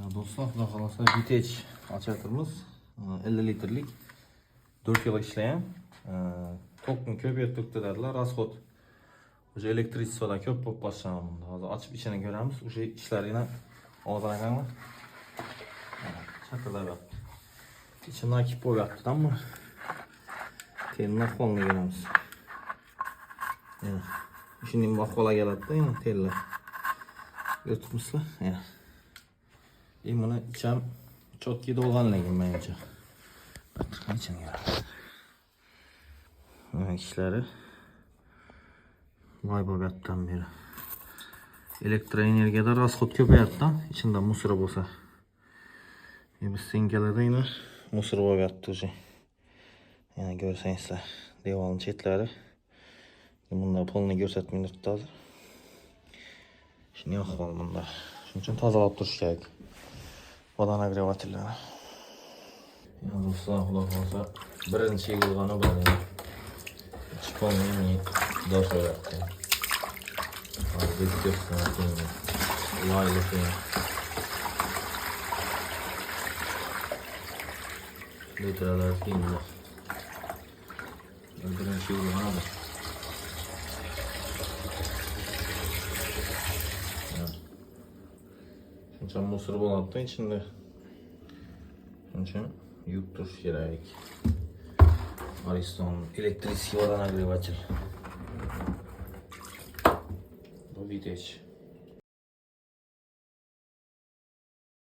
Ya do'stlar, xudo xolasa bitech ochyapmiz. 50 litrlik 4 yil ishlagan. Tokni ko'payib turibdi dedilar, rasxod. O'sha elektritsiyada ko'p bo'lib boshlagan bunda. Hozir ochib ichini ko'ramiz. O'sha ishlarini oldiraganmi? Shakllanib. İçinden kip bo'lyapti ama telni ahvolini ko'ramiz. Yana ishining ahvoliga keladi-da, yana tellar. Ko'ribsizlar? Yana. Buni icham chotki dolg'anligim menimcha. Qanchani ko'ramiz. Mana ishlari voy bo'gatdan beri. Elektroenergiyada rasxod ko'payapti, ichida musor bo'lsa. Biz senkalarda yana musor bo'lyapti o'sha. Yana ko'rsangizlar, devorning chetlari. Bunda polni ko'rsatmaydi hozir. Shuni ahvol bunda. Shuning uchun tozalab turish kerak. Vodan agregatorlari. Ya do'stlar, xudo xolasa birinchi yig'ilgani bor. Chiqolmaymi? Xudo so'rabdi. Hozir ko'rsatdim. Layla keyin. Litralar kiyimda. Birinchi yig'ilgani bor. Şunca musur bo'lyapti içinde. Şuncha yuvib turish kerak. Ariston elektrik vodan agregator. Bu bitech.